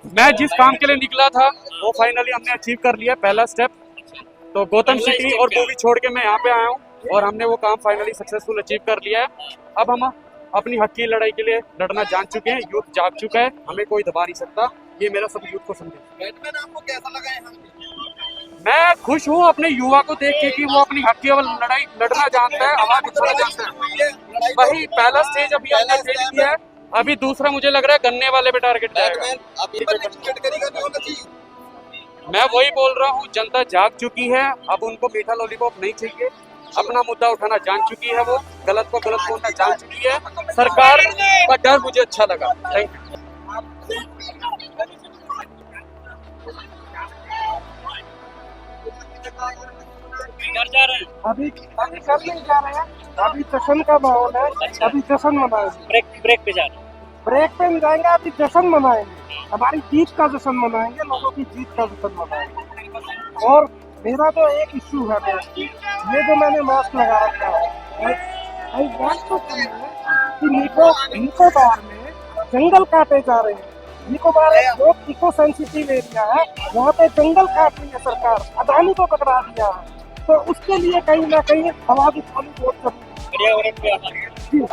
मैं जिस काम के लिए निकला था वो फाइनली हमने अचीव कर लिया, पहला स्टेप। तो गौतम सिटी और मूवी छोड़ के मैं यहाँ पे आया हूँ और हमने वो काम फाइनली सक्सेसफुल अचीव कर लिया है। अब हम अपनी हक की लड़ाई के लिए लड़ना जान चुके हैं, यूथ जाग चुका है, हमें कोई दबा नहीं सकता। ये मेरा सब यूथ को समझे। बैटमैन आपको कैसा लगा यहाँ? मैं खुश हूँ अपने युवा को देख के कि वो अपनी हक की लड़ाई लड़ना जानता है, आवाज उठाना जानता है। वही पहला स्टेज अभी हमने फेल किया है, अभी दूसरा मुझे लग रहा है गन्ने वाले पे टारगेट जाएगा। मैं वही बोल रहा हूँ, जनता जाग चुकी है, अब उनको मीठा लॉलीपॉप नहीं चाहिए, अपना मुद्दा उठाना जान चुकी है, वो गलत को गलत बोलना जान चुकी है। सरकार का डर मुझे अच्छा लगा। Thank you. अभी कब नहीं जा रहे हैं, अभी जश्न का माहौल है। अभी जश्न मनाएंगे, ब्रेक पे जा रहे हैं। ब्रेक पे नहीं जाएंगे, अभी जश्न मनाएंगे, हमारी जीत का जश्न मनाएंगे, लोगों की जीत का जश्न मनाएंगे। और मेरा तो एक इश्यू है, ये जो मैंने मास्क लगा रखा है, आई वांट टू से कि निकोबार में जंगल काटे जा रहे हैं। निकोबार एक बहुत इको सेंसिटिव एरिया है, वहाँ पे जंगल काट रही है सरकार, अदानी को पकड़ा दिया है। तो उसके लिए कहीं ना कहीं आवाज उठानी बहुत जरूरी है।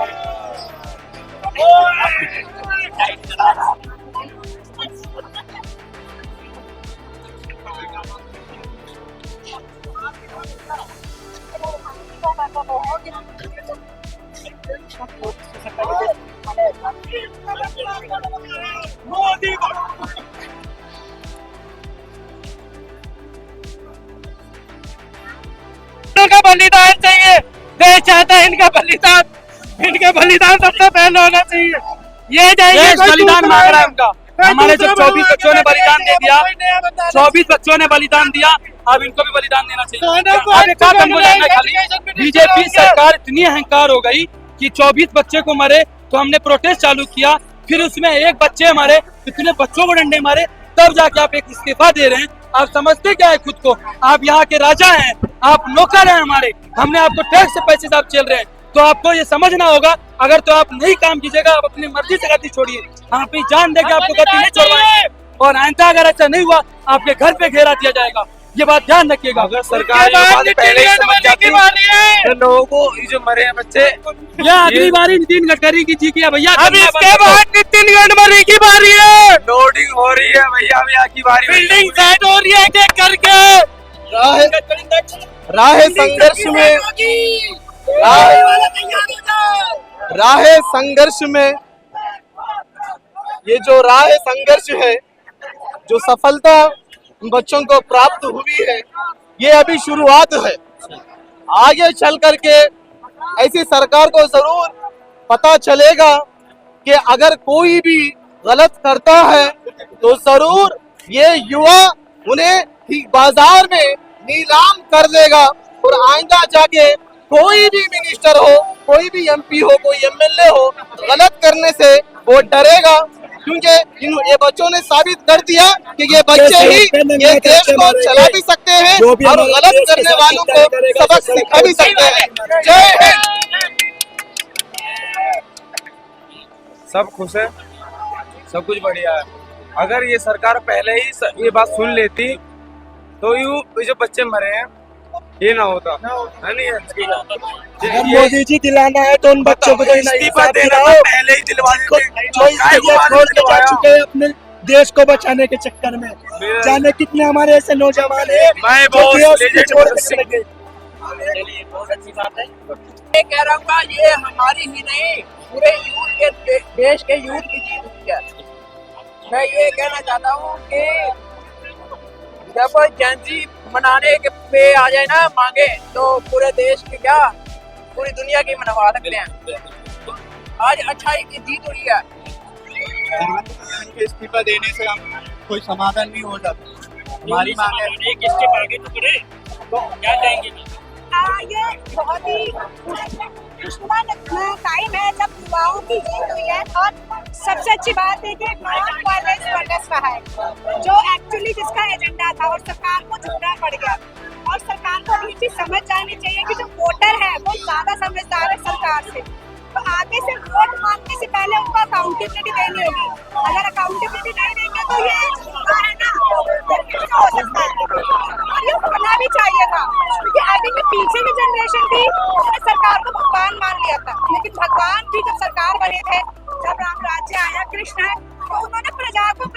का बलिदान चाहिए, देश चाहता है इनका बलिदान सबसे पहले होना चाहिए। ये देश बलिदान मांग रहा है उनका। हमारे जो 24 बच्चों ने बलिदान दे दिया, 24 बच्चों ने बलिदान दिया, अब इनको भी बलिदान देना चाहिए। बीजेपी सरकार इतनी अहंकार हो गई कि 24 बच्चे को मरे तो हमने प्रोटेस्ट चालू किया, फिर उसमें एक बच्चे मारे, इतने बच्चों को डंडे मारे, तब जाके आप एक इस्तीफा दे रहे हैं। आप समझते क्या है खुद को? आप यहाँ के राजा हैं, आप नौकर हैं हमारे, हमने आपको टैक्स से पैसे से आप चल रहे हैं, तो आपको ये समझना होगा। अगर तो आप नहीं काम कीजिएगा, आप अपनी मर्जी से गति छोड़िए, हम अपनी जान देके आपको गति नहीं छोड़वाएंगे। और आइंदा अगर ऐसा नहीं हुआ, आपके घर पे घेरा दिया जाएगा, ये बात ध्यान रखिएगा। अगर सरकार पहले ही समझ जाती तो लोगों को ये जो मरे हैं बच्चे, यह अगली बारी नितिन गडकरी की जी की है भैया। अब इसके बाद नितिन गडकरी की बारी है, लोडिंग हो रही है भैया, अब यहाँ की बारी, बिल्डिंग सेट हो रही है एक करके। राह संघर्ष में ये जो राह संघर्ष है, जो सफलता बच्चों को प्राप्त हुई है, ये अभी शुरुआत है। आगे चल करके ऐसी सरकार को जरूर पता चलेगा कि अगर कोई भी गलत करता है तो जरूर ये युवा उन्हें ठीक बाजार में नीलाम कर देगा। और आइंदा जाके कोई भी मिनिस्टर हो, कोई भी एमपी हो, कोई एमएलए हो, गलत करने से वो डरेगा, क्योंकि ये बच्चों ने साबित कर दिया कि ये बच्चे ही ये देश को चला भी सकते हैं और गलत करने वालों को सबक सिखा भी सकते हैं। जय हिंद। सब खुश है, सब कुछ बढ़िया है। अगर ये सरकार पहले ही ये बात सुन लेती तो ये जो बच्चे मरे हैं ये ना होता, है नहीं? अगर मोदी जी दिलाना है तो उन बच्चों को इस्तीफा देना था, पहले ही दिलवा देते। जो छोड़ के जा चुके हैं अपने देश को बचाने के चक्कर में, जाने कितने हमारे ऐसे नौजवान हैं बहुत अच्छी बात है। मैं कह रहा हूँ ये हमारी ही नहीं, पूरे यूथ के, देश के यूथ की जीत हुई है। मैं ये कहना चाहता हूँ कि जब जयंती मनाने के पे आ जाए ना मांगे, तो पूरे देश की क्या पूरी दुनिया की मनवा सकते हैं। आज अच्छाई की जीत हुई है। इस्तीफा देने से हम कोई समाधान नहीं हो जाता। हमारी मांग है एक स्टेप आगे तो बढ़े, तो क्या कहेंगे? ये बहुत ही दुश्मन टाइम है जब युवाओं की जीत हुई है। और सबसे अच्छी बात है कि नॉन वायलेंस प्रोटेस्ट रहा है, जो एक्चुअली जिसका एजेंडा था, और सरकार को झुकना पड़ गया। और सरकार को ये चीज समझ जानी चाहिए कि जो वोटर है वो ज्यादा समझदार है सरकार से, तो आगे से वोट मांगने से पहले उनको अकाउंटेबिलिटी देनी होगी। अगर अकाउंटेबिलिटी नहीं देंगे तो ये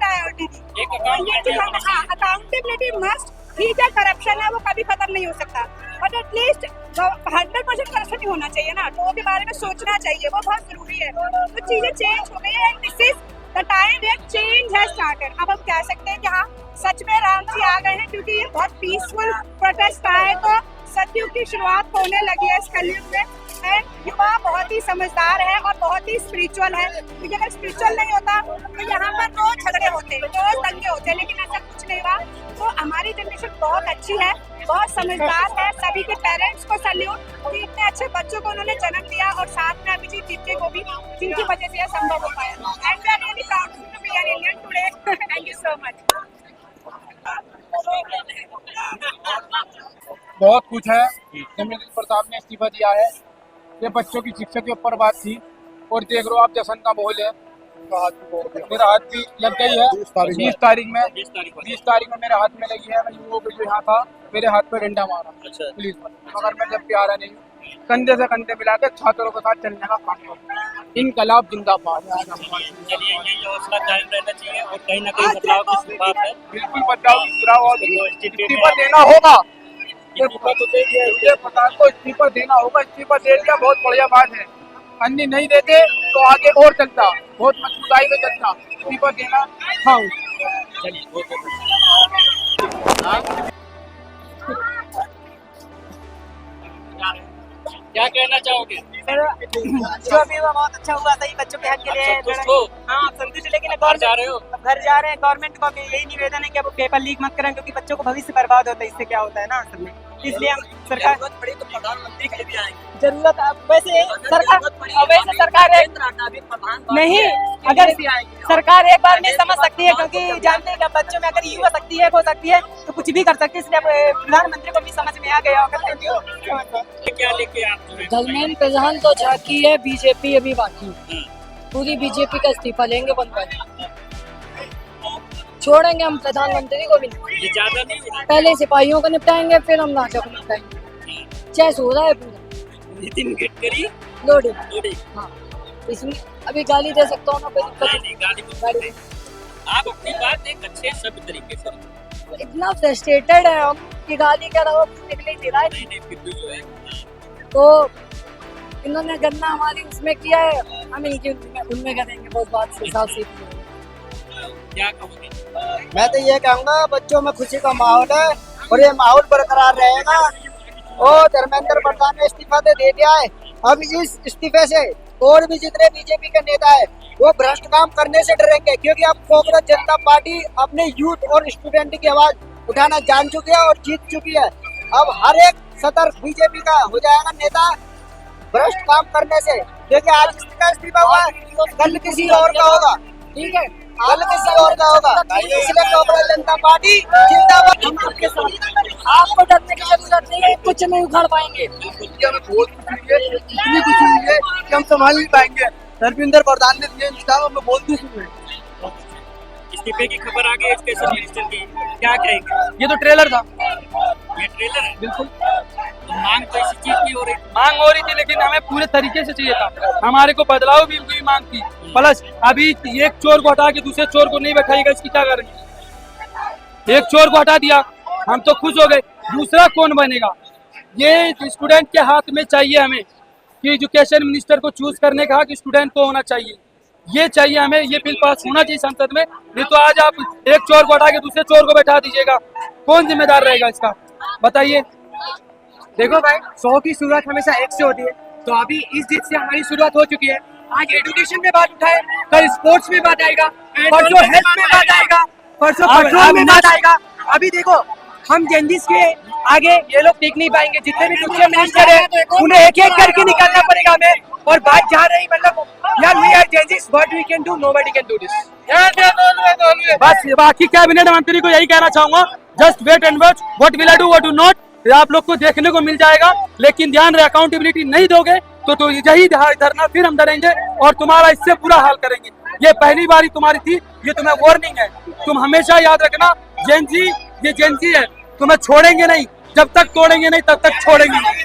प्रायोरिटी दी। ये चीज हाँ, अकाउंटेबिलिटी मस्ट। ठीक है, करप्शन है वो कभी खत्म नहीं हो सकता, बट एटलीस्ट 100% करप्शन नहीं होना चाहिए ना, तो के बारे में सोचना चाहिए, वो बहुत जरूरी है। तो चीजें चेंज हो गई है and this is the time where change has started. अब हम कह सकते हैं कि हाँ सच में राम जी आ गए हैं, क्योंकि ये बहुत पीसफुल प्रोटेस्ट आए तो सतयुग की शुरुआत होने लगी है इस कलयुग में। एंड युवा बहुत ही समझदार है और बहुत ही स्पिरिचुअल है, क्योंकि अगर स्पिरिचुअल नहीं होता तो यहाँ पर रोज झगड़े होते, रोज दंगे होते, लेकिन ऐसा कुछ नहीं हुआ। तो हमारी जनरेशन बहुत अच्छी है, बहुत समझदार है। सभी के पेरेंट्स को सैल्यूट कि इतने अच्छे बच्चों को उन्होंने जन्म दिया, और साथ में अभिजीत दीप्ति को भी, जिनकी वजह से यह संभव हो पाया। And we are really proud to be an Indian today. Thank you so much. बहुत कुछ है। जमींद्र प्रताप ने इस्तीफा दिया है, ये बच्चों की शिक्षा के ऊपर बात थी, और देख लो आप जश्न का माहौल है। मेरा हाथ भी लग गई है 20 तारीख में, 20 तारीख में मेरे हाथ में लगी है। मैं युवाओं को जो यहाँ था मेरे हाथ पे डंडा मारा पुलिस में, मगर मैं जब प्यारा नहीं, कंधे से कंधे मिला के छात्रों के साथ चलने का काम करूँ। इनकलाब जिंदाबाद। चलिए ये हौसला कायम रहना चाहिए और कहीं ना कहीं बदलाव की शुरुआत है। बिल्कुल बदलाव की शुरुआत, इस्तीफा देना होगा। मुझे पता को इस्तीफा देना होगा, इस्तीफा दे दिया बहुत बढ़िया बात है। अन्य नहीं देते तो आगे और चलता, बहुत मजबूताई में चलता। इस्तीफा देना हाँ। चलिए बहुत क्या कहना चाहोगे? जो अभी हुआ बहुत अच्छा हुआ, सही बच्चों के हक के लिए। संतुष्ट हो? हाँ संतुष्ट, लेकिन घर जा रहे हो? अब घर जा रहे हैं। गवर्नमेंट को यही निवेदन है कि अब पेपर लीक मत करें, क्योंकि बच्चों को भविष्य बर्बाद होता है, इससे क्या होता है ना असल में। इसलिए हम सरकार बड़ी तो प्रधानमंत्री के लिए भी आएंगे। जरूरत अब वैसे सरकार नहीं, अगर सरकार एक बार नहीं समझ सकती है, क्योंकि जानते हैं कि बच्चों में अगर युवा शक्ति है हो सकती है तो कुछ भी कर सकती है, इसलिए प्रधानमंत्री को भी समझ में आ गया होगा। क्या लेके आप धर्मेंद्र प्रधान तो झांकी है, बीजेपी अभी बाकी है। पूरी बीजेपी का इस्तीफा लेंगे बनकर, छोड़ेंगे हम प्रधानमंत्री को भी। ये ज्यादा नहीं हो रहा? पहले सिपाहियों को निपटाएंगे, फिर हम राजा को निपटाएंगे। चेस हो रहा है पूरा। नितिन गडकरी लोडिंग। हाँ, इसमें अभी गाली दे सकता हूँ ना, कोई दिक्कत नहीं, गाली आप अपनी बात एक अच्छे सभ्य तरीके से। इतना फ्रस्ट्रेटेड है हम कि गाली क्या रहा निकले ही दे रहा है। नहीं फिर भी जो है तो इन्होंने गन्ना हमारी उसमें किया है, हम इनकी उनमें करेंगे। बहुत बात से हिसाब से क्या कहोगे? मैं तो ये कहूँगा बच्चों में खुशी का माहौल है और ये माहौल बरकरार रहेगा। और धर्मेंद्र प्रधान ने इस्तीफा दे दिया है, अब इस इस्तीफे से और भी जितने बीजेपी के नेता है वो भ्रष्ट काम करने से डरेंगे, क्योंकि अब कांग्रेस जनता पार्टी अपने यूथ और स्टूडेंट की आवाज उठाना जान चुकी है और जीत चुकी है। अब हर एक सदर बीजेपी का हो जाएगा नेता भ्रष्ट काम करने से, क्योंकि आज इसका इस्तीफा हुआ, कल किसी और का होगा। ठीक है, कल किसी और का होगा, इसलिए कांग्रेस जनता पार्टी जिंदाबाद। हम आपके साथ, आपको डरने की जरूरत नहीं है, कुछ नहीं उखाड़ पाएंगे। इतनी खुशी हुई है कि हम संभाल नहीं पाएंगे। धर्मेंद्र प्रधान ने दिए इंतजाम में बोलते सुने। इस्तीफे की खबर आ गई एजुकेशन मिनिस्टर की, क्या कहेंगे? ये तो ट्रेलर था, ये ट्रेलर है। बिल्कुल तो मांग तो इसी चीज की हो रही, मांग हो रही थी, लेकिन हमें पूरे तरीके से चाहिए था। हमारे को बदलाव भी उनकी मांग थी। प्लस अभी एक चोर को हटा के दूसरे चोर को नहीं बैठाएगा, इसकी क्या करेंगे? एक चोर को हटा दिया, हम तो खुश हो गए, दूसरा कौन बनेगा? ये स्टूडेंट के हाथ में चाहिए हमें कि एजुकेशन मिनिस्टर को चूज करने का हक स्टूडेंट को होना चाहिए। ये चाहिए हमें, ये बिल पास होना चाहिए संसद में। नहीं तो आज आप एक चोर को हटा के दूसरे चोर को बैठा दीजिएगा, कौन जिम्मेदार रहेगा इसका? बताइए। देखो भाई, 100 की शुरुआत हमेशा 1 से होती है, तो अभी इस जीत से हमारी शुरुआत हो चुकी है। आज एजुकेशन में बात उठाए, कल स्पोर्ट्स में बात आएगा, परसों हेल्थ में बात आएगा, परसों पेट्रोल में बात आएगा। अभी देखो हम जेंजिस के आगे ये लोग टिक नहीं पाएंगे। जितने भी दूसरे मिनिस्टर है उन्हें एक एक करके निकालना पड़ेगा हमें। और बात जा रही मतलब यार we are Gen Zs, what we can do, nobody can do this. बस बाकी कैबिनेट मंत्री को यही कहना चाहूंगा, just wait and watch what will I do what do not. आप लोग को देखने को मिल जाएगा, लेकिन ध्यान रहे अकाउंटेबिलिटी नहीं दोगे तो यही धरना फिर हम धरेंगे और तुम्हारा इससे बुरा हाल करेंगे। ये पहली बारी तुम्हारी थी, ये तुम्हें वार्निंग है। तुम हमेशा याद रखना, जेन जी ये जेन जी है, तुम्हें छोड़ेंगे नहीं, जब तक तोड़ेंगे नहीं तब तक छोड़ेंगे नहीं।